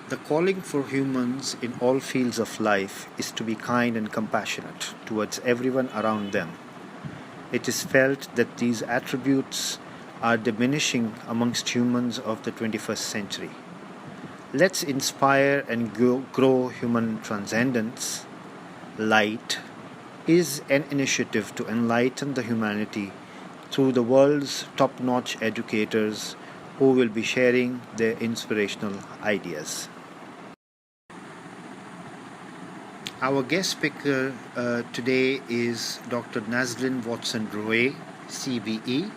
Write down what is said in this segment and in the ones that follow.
The calling for humans in all fields of life is to be kind and compassionate towards everyone around them. It is felt that these attributes are diminishing amongst humans of the 21st century. Let's inspire and grow human transcendence. Light is an initiative to enlighten the humanity through the world's top-notch educators who will be sharing their inspirational ideas. Our guest speaker today is Dr. Neslyn Druee, CBE.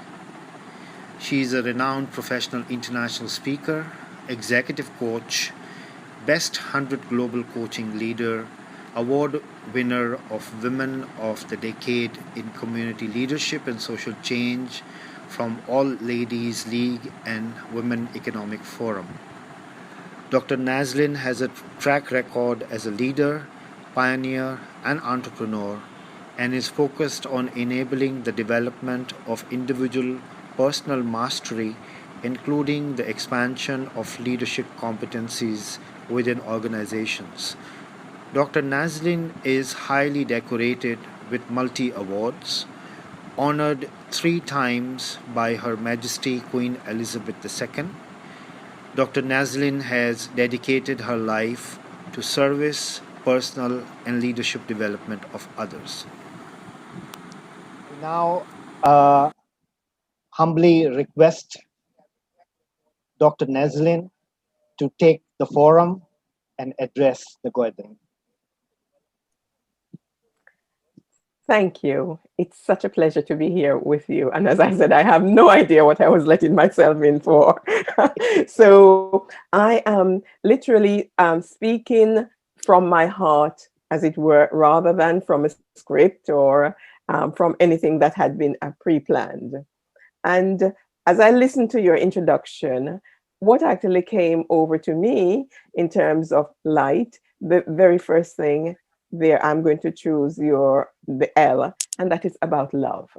She is a renowned professional international speaker, executive coach, Best 100 Global Coaching Leader, award winner of Women of the Decade in Community Leadership and Social Change from All Ladies League and Women Economic Forum. Dr. Neslyn has a track record as a leader, pioneer, and entrepreneur, and is focused on enabling the development of individual personal mastery, including the expansion of leadership competencies within organizations. Dr. Neslyn is highly decorated with multi-awards, honored 3 times by Her Majesty Queen Elizabeth II. Dr. Neslyn has dedicated her life to service, personal, and leadership development of others. Now, humbly request Dr. Neslyn to take the forum and address the gathering. Thank you. It's such a pleasure to be here with you. And as I said, I have no idea what I was letting myself in for. So I am literally speaking from my heart, as it were, rather than from a script or from anything that had been pre-planned. And as I listened to your introduction, what actually came over to me in terms of light, the very first thing there, I'm going to choose the L, and that is about love.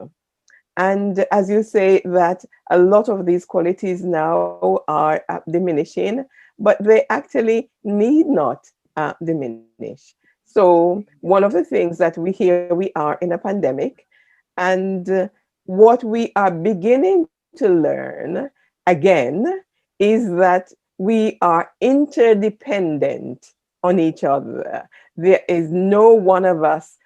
And as you say, that a lot of these qualities now are diminishing, but they actually need not diminish. So one of the things that we are in a pandemic, and what we are beginning to learn again is that we are interdependent on each other. There is no one of us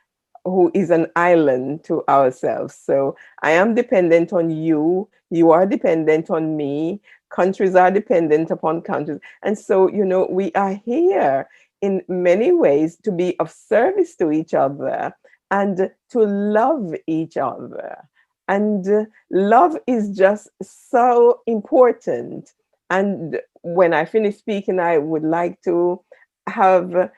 who is an island to ourselves. So I am dependent on you. You are dependent on me. Countries are dependent upon countries. And so, we are here in many ways to be of service to each other and to love each other. And love is just so important. And when I finish speaking, I would like to have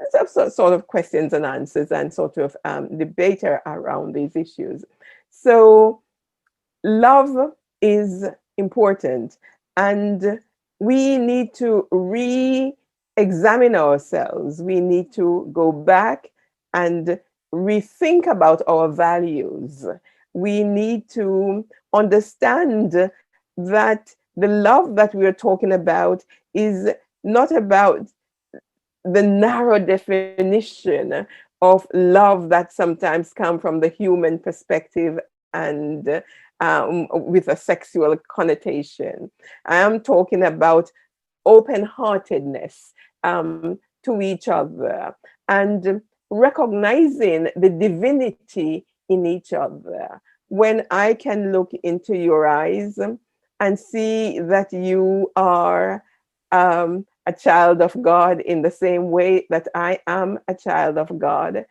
some sort of questions and answers and sort of debate around these issues. So love is important, and we need to re-examine ourselves. We need to go back and rethink about our values. We need to understand that the love that we are talking about is not about the narrow definition of love that sometimes come from the human perspective and with a sexual connotation. I am talking about open-heartedness to each other and recognizing the divinity in each other. When I can look into your eyes and see that you are a child of God in the same way that I am a child of God,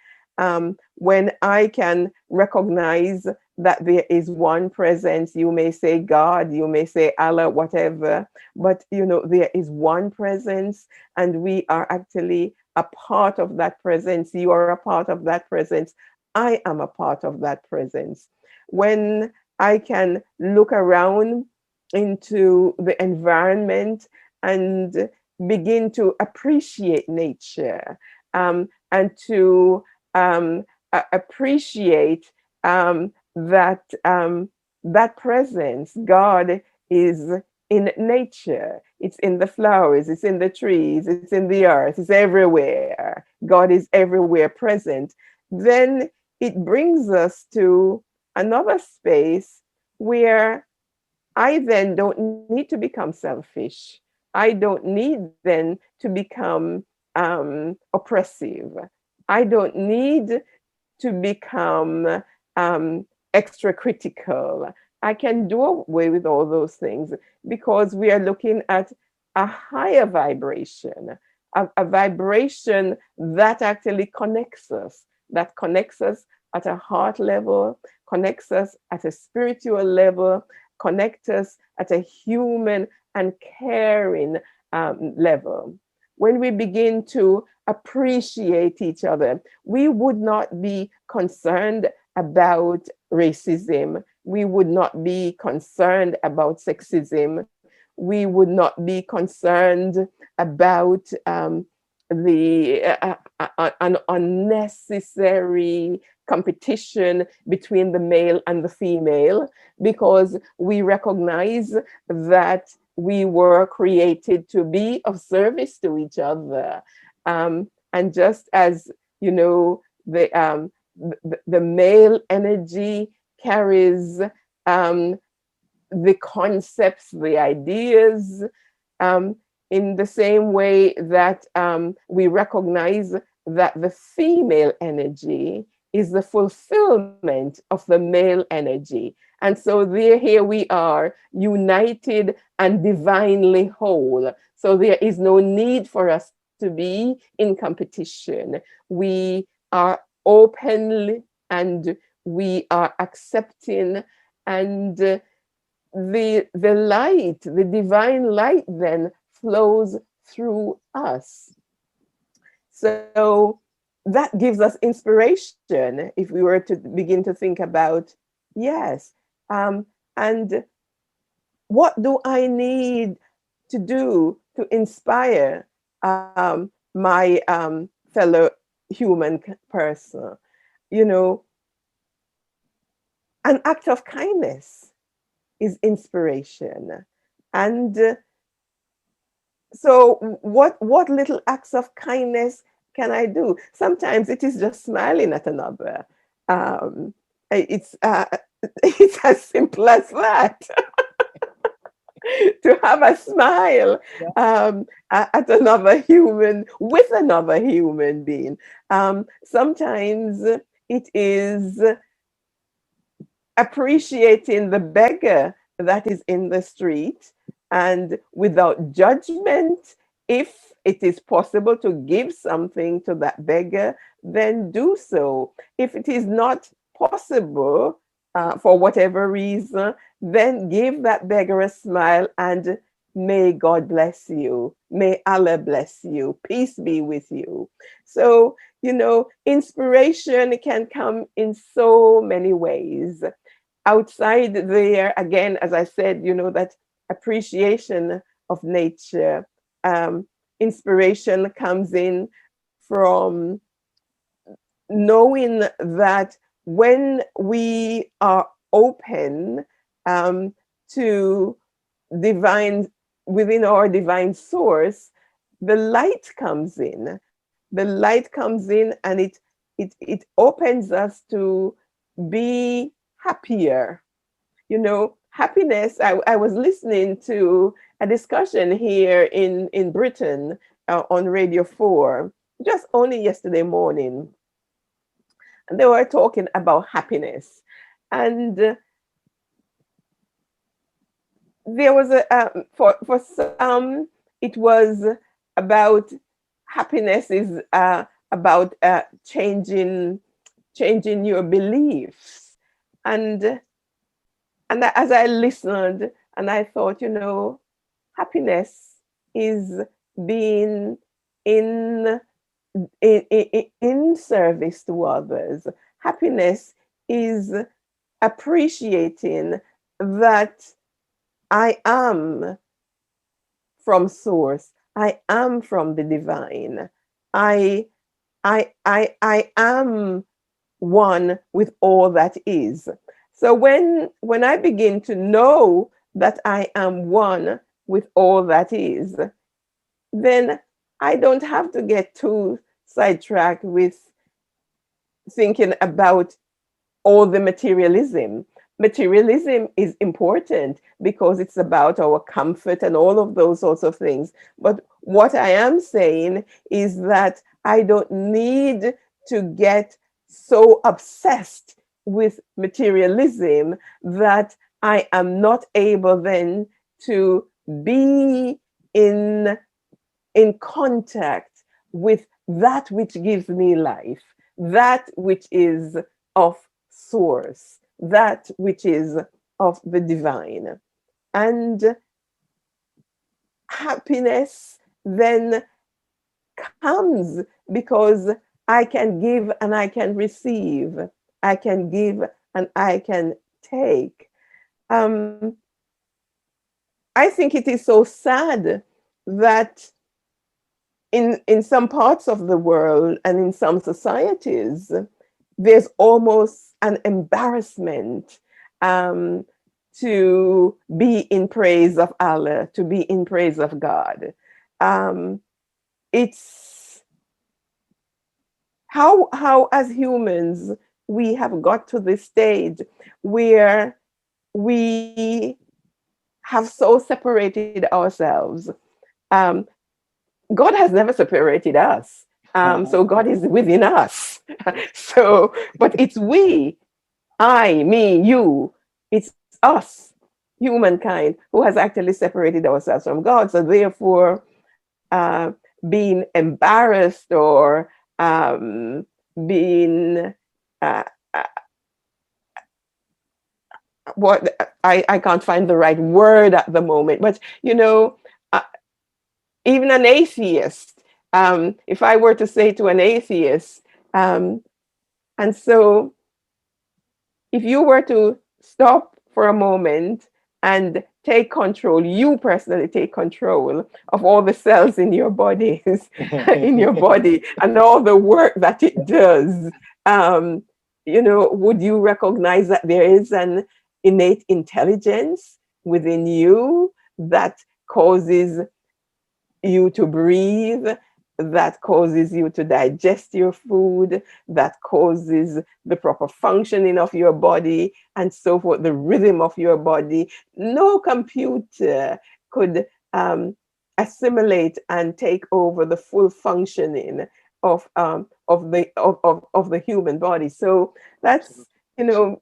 when I can recognize that there is one presence, you may say God, you may say Allah, whatever, but there is one presence, and we are actually a part of that presence. You are a part of that presence. I am a part of that presence. When I can look around into the environment and begin to appreciate nature, and to appreciate that that presence, God is in nature, it's in the flowers, it's in the trees, it's in the earth, it's everywhere. God is everywhere present. Then it brings us to another space where I then don't need to become selfish. I don't need then to become oppressive. I don't need to become extra critical. I can do away with all those things because we are looking at a higher vibration, a vibration that actually connects us at a heart level, connects us at a spiritual level, connects us at a human and caring level. When we begin to appreciate each other, we would not be concerned about racism. We would not be concerned about sexism. We would not be concerned about an unnecessary competition between the male and the female, because we recognize that we were created to be of service to each other. And just as, you know, the male energy carries the concepts, the ideas, in the same way that we recognize that the female energy is the fulfillment of the male energy. And so there, here we are, united and divinely whole. So there is no need for us to be in competition. We are open and we are accepting, and the light, the divine light then flows through us. So that gives us inspiration if we were to begin to think about, yes, and what do I need to do to inspire my fellow human person? You know, an act of kindness is inspiration. And so what little acts of kindness can I do? Sometimes it is just smiling at another. It's it's as simple as that. To have a smile at another human, with another human being. Sometimes it is appreciating the beggar that is in the street, and without judgment, if it is possible to give something to that beggar, then do so. If it is not possible, for whatever reason, then give that beggar a smile and may God bless you. May Allah bless you. Peace be with you. So, you know, inspiration can come in so many ways. Outside there, again, as I said, you know, that appreciation of nature, inspiration comes in from knowing that when we are open to divine, within our divine source, the light comes in. The light comes in, and it opens us to be happier. You know, happiness. I was listening to a discussion here in Britain on Radio 4 just only yesterday morning. And they were talking about happiness. And there was for some, it was about happiness is about changing your beliefs. And as I listened, and I thought, you know, happiness is being in service to others. Happiness is appreciating that I am from source. I am from the divine. I am one with all that is. So when I begin to know that I am one with all that is, then I don't have to get too sidetracked with thinking about all the materialism. Materialism is important because it's about our comfort and all of those sorts of things. But what I am saying is that I don't need to get so obsessed with materialism that I am not able then to be in contact with that which gives me life, that which is of source, that which is of the divine. And happiness then comes because I can give and I can receive. I can give and I can take. Um, I think it is so sad that in some parts of the world and in some societies, there's almost an embarrassment um, to be in praise of Allah, to be in praise of God. Um, it's how as humans we have got to this stage where we have so separated ourselves. Um, God has never separated us. So God is within us. So, but it's we, I, me, you, it's us, humankind, who has actually separated ourselves from God. So therefore, being embarrassed or being uh, uh, what I can't find the right word at the moment, but uh, even an atheist, if I were to say to an atheist, um, and so if you were to stop for a moment and take control, you personally take control of all the cells in your bodies, in your body, and all the work that it does, would you recognize that there is an innate intelligence within you that causes you to breathe, that causes you to digest your food, that causes the proper functioning of your body, and so forth, the rhythm of your body? No computer could assimilate and take over the full functioning of the human body. So that's,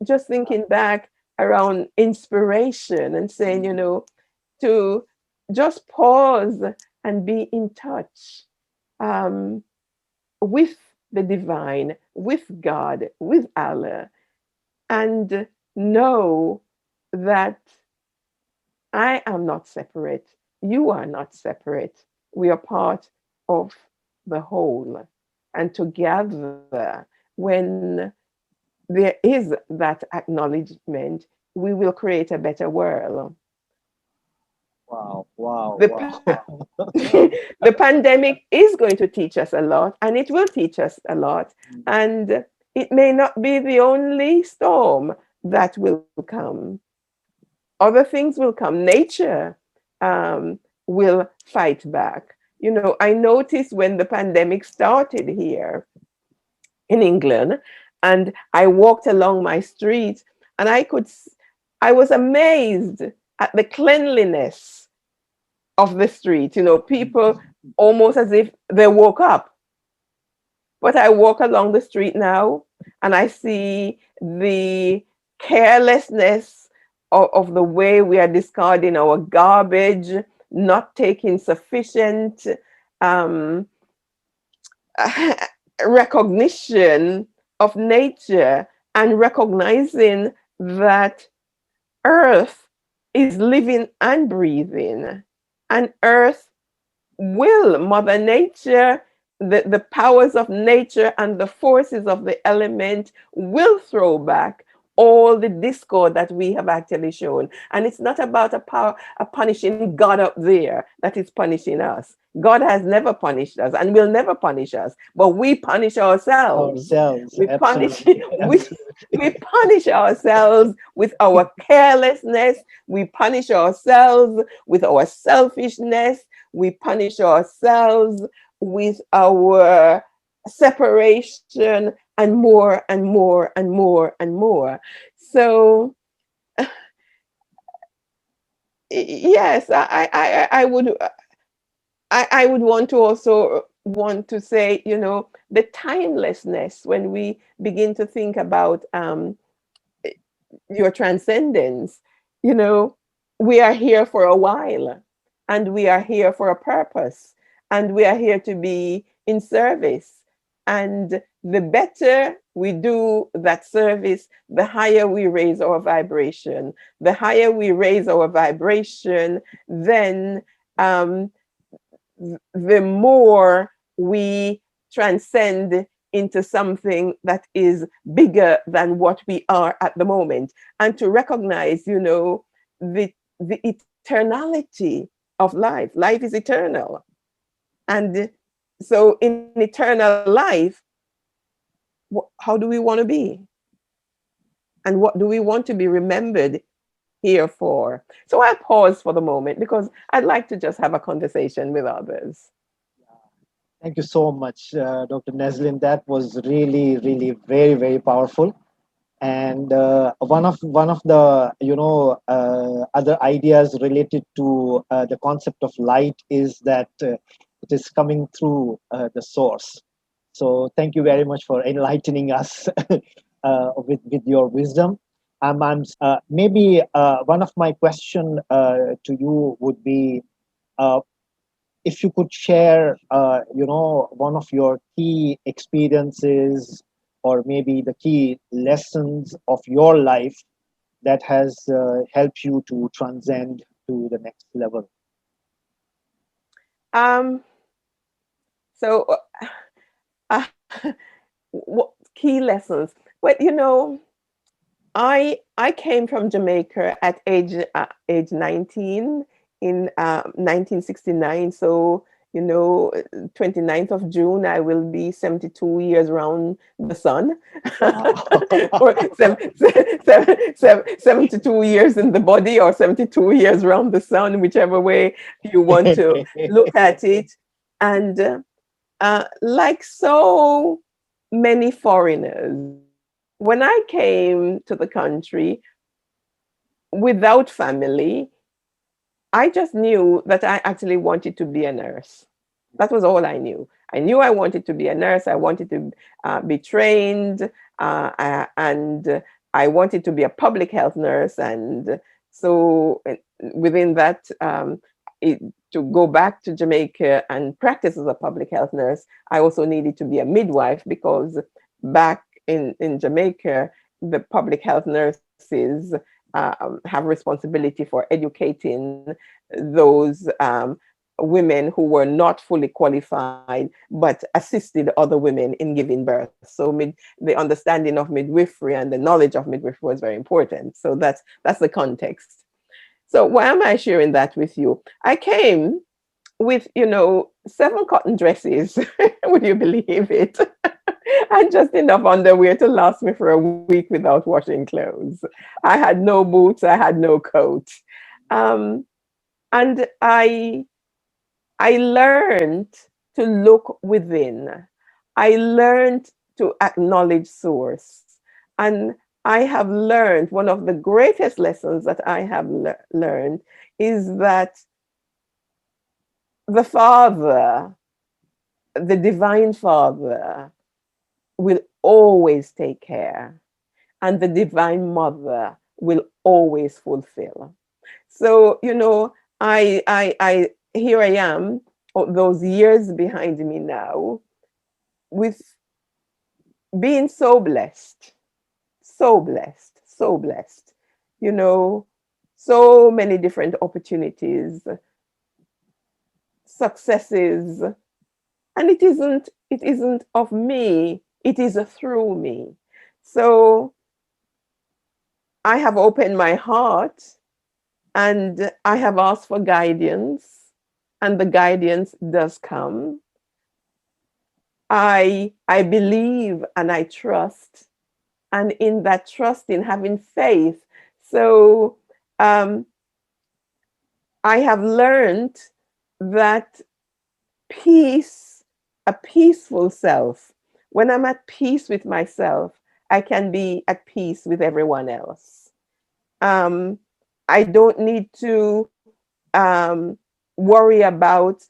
just thinking back around inspiration and saying, to just pause and be in touch um, with the divine, with God, with Allah, and know that I am not separate. You are not separate. We are part of the whole. And together, when there is that acknowledgement, we will create a better world. Wow, wow, The, wow. the pandemic is going to teach us a lot, and it will teach us a lot. And it may not be the only storm that will come. Other things will come. Nature will fight back. I noticed when the pandemic started here in England, and I walked along my street, and I was amazed at the cleanliness of the street. People almost as if they woke up. But I walk along the street now and I see the carelessness of the way we are discarding our garbage, not taking sufficient um, recognition of nature, and recognizing that Earth is living and breathing, and Earth will, Mother Nature, the powers of nature and the forces of the element will throw back all the discord that we have actually shown. And it's not about a punishing God up there that is punishing us. God has never punished us and will never punish us, but we punish ourselves. Ourselves, We punish absolutely, we, absolutely. we punish ourselves with our carelessness. We punish ourselves with our selfishness. We punish ourselves with our separation, and more and more and more and more. So yes, I would I would want to also want to say, you know, the timelessness when we begin to think about your transcendence. You know, we are here for a while, and we are here for a purpose, and we are here to be in service. And the better we do that service, the higher we raise our vibration. The higher we raise our vibration, then um, the more we transcend into something that is bigger than what we are at the moment, and to recognize, you know, the eternality of life. Life is eternal. And so in eternal life, how do we want to be? And what do we want to be remembered here for? So I'll pause for the moment because I'd like to just have a conversation with others. Thank you so much, Dr. Neslin. That was really, really very, very powerful. And one of the other ideas related to the concept of light is that it is coming through the source. So thank you very much for enlightening us with your wisdom. Maybe one of my question to you would be, uh, if you could share, one of your key experiences or maybe the key lessons of your life that has helped you to transcend to the next level. Um, so, uh, what key lessons? Well, you know, I came from Jamaica at age 19 in 1969. So, you know, 29th of June, I will be 72 years around the sun, Wow. or 72 years in the body, or 72 years around the sun, whichever way you want to look at it. And like so many foreigners, when I came to the country without family, I just knew that I actually wanted to be a nurse. That was all I knew. I knew I wanted to be a nurse. I wanted to be trained, and I wanted to be a public health nurse. And so, within that, it, to go back to Jamaica and practice as a public health nurse, I also needed to be a midwife, because back in Jamaica, the public health nurses have responsibility for educating those women who were not fully qualified but assisted other women in giving birth. So the understanding of midwifery and the knowledge of midwifery was very important. So that's the context. So why am I sharing that with you? I came with, you know, 7 cotton dresses. Would you believe it? And just enough underwear to last me for a week without washing clothes. I had no boots, I had no coat. Um, and I learned to look within. I learned to acknowledge source. And I have learned, one of the greatest lessons that I have learned is that the Father, the Divine Father, will always take care, and the Divine Mother will always fulfill. So, you know, I here I am, those years behind me now, with being so blessed, so blessed, so blessed. You know, so many different opportunities, successes, and it isn't of me, it is through me. So I have opened my heart and I have asked for guidance, and the guidance does come. I believe and I trust, and in that trust, in having faith. So um, I have learned that peace, a peaceful self, when I'm at peace with myself, I can be at peace with everyone else. Um, I don't need to worry about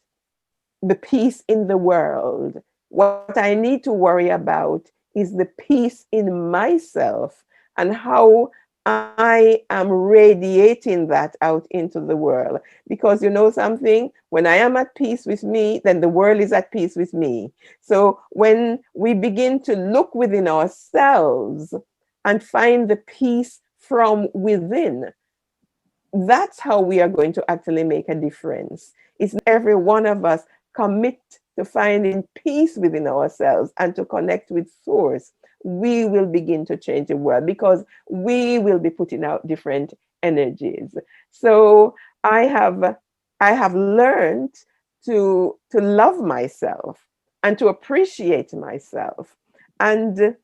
the peace in the world. What I need to worry about is the peace in myself and how I am radiating that out into the world. Because you know something, when I am at peace with me, then the world is at peace with me. So when we begin to look within ourselves and find the peace from within, that's how we are going to actually make a difference. It's every one of us commit to finding peace within ourselves and to connect with source. We will begin to change the world because we will be putting out different energies. So I have learned to love myself and to appreciate myself. And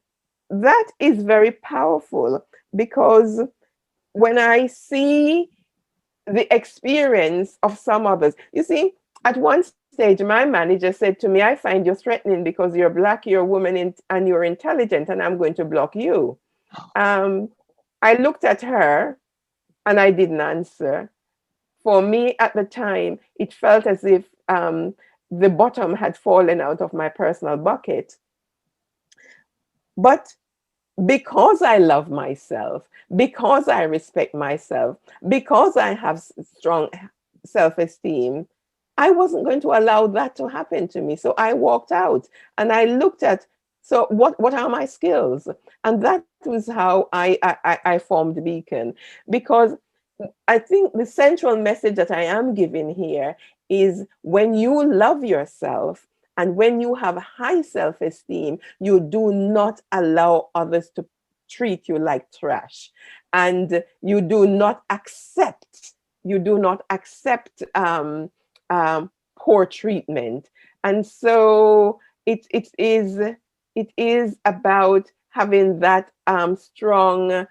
that is very powerful because when I see the experience of some others. You see, at one stage, my manager said to me, I find you threatening because you're Black, you're a woman, and you're intelligent, and I'm going to block you. Um, I looked at her and I didn't answer. For me at the time, it felt as if the bottom had fallen out of my personal bucket. But because I love myself, because I respect myself, because I have strong self esteem, I wasn't going to allow that to happen to me. So I walked out and I looked at, so what are my skills? And that was how I formed Beacon. Because I think the central message that I am giving here is when you love yourself and when you have high self esteem, you do not allow others to treat you like trash. And you do not accept poor treatment. And so it is about having that strong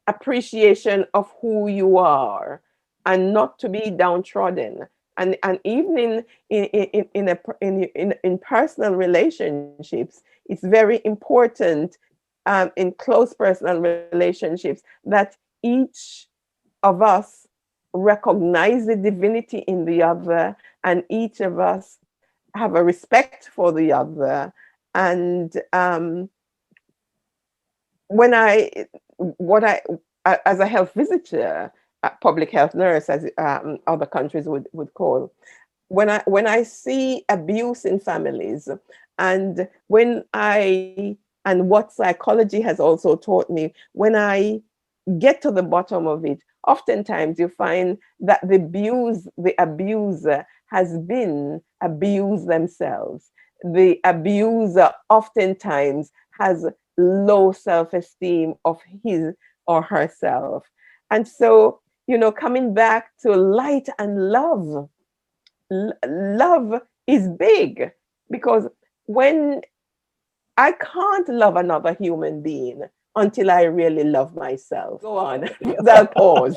appreciation of who you are and not to be downtrodden. And even in personal relationships, it's very important in close personal relationships that each of us recognize the divinity in the other, and each of us have a respect for the other. And when I, what I, as a health visitor, a public health nurse, as other countries would call, when I see abuse in families, and and what psychology has also taught me, when I get to the bottom of it, oftentimes you find that the abuser has been abused themselves. The abuser oftentimes has low self-esteem of his or herself. And so, coming back to light and love, love is big, because when I can't love another human being until I really love myself. Go on, I'll pause.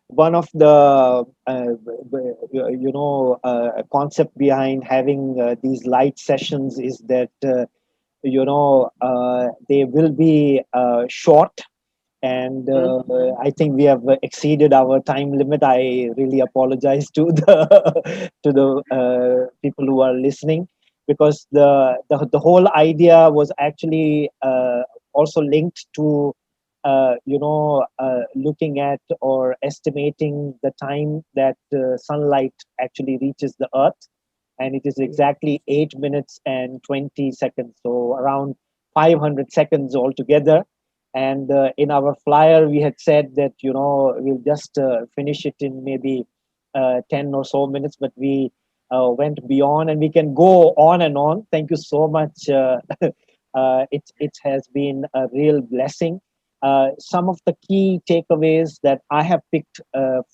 One of the concept behind having these light sessions is that they will be short, and I think we have exceeded our time limit. I really apologize to the people who are listening, because the whole idea was actually also linked to looking at or estimating the time that sunlight actually reaches the earth, and it is exactly 8 minutes and 20 seconds, so around 500 seconds altogether. And in our flyer we had said that we'll just finish it in maybe 10 or so minutes, but we went beyond, and we can go on and on. Thank you so much It has been a real blessing. Some of the key takeaways that I have picked the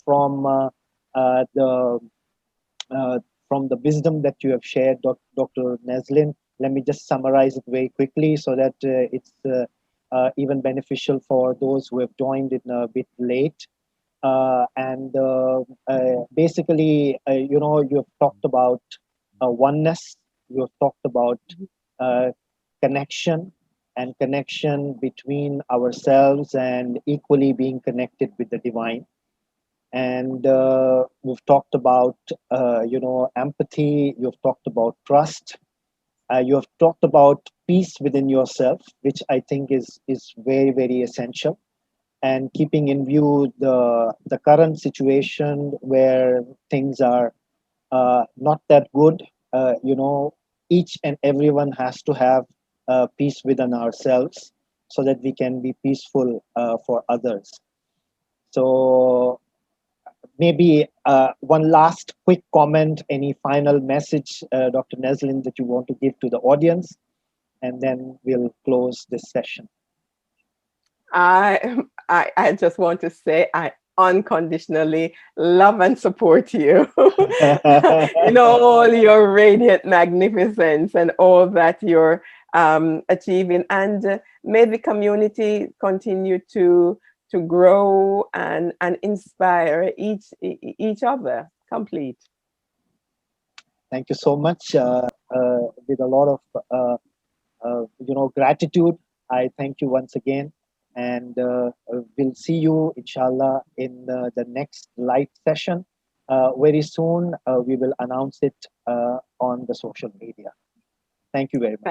uh, from the wisdom that you have shared, Dr. Neslyn. Let me just summarize it very quickly so that it's even beneficial for those who have joined in a bit late. Basically, you have talked about oneness, you have talked about uh, connection and connection between ourselves and equally being connected with the divine. And we've talked about empathy, you've talked about trust, you have talked about peace within yourself, which I think is very, very essential, and keeping in view the current situation where things are not that good. Each and everyone has to have peace within ourselves so that we can be peaceful for others. So maybe one last quick comment, any final message, Dr. Neslin, that you want to give to the audience, and then we'll close this session. I just want to say I unconditionally love and support you in all your radiant magnificence and all that you're achieving, and may the community continue to grow and inspire each other. Complete. Thank you so much. With a lot of gratitude, I thank you once again, and we'll see you, inshallah, in the next live session. Very soon, we will announce it on the social media. Thank you very much.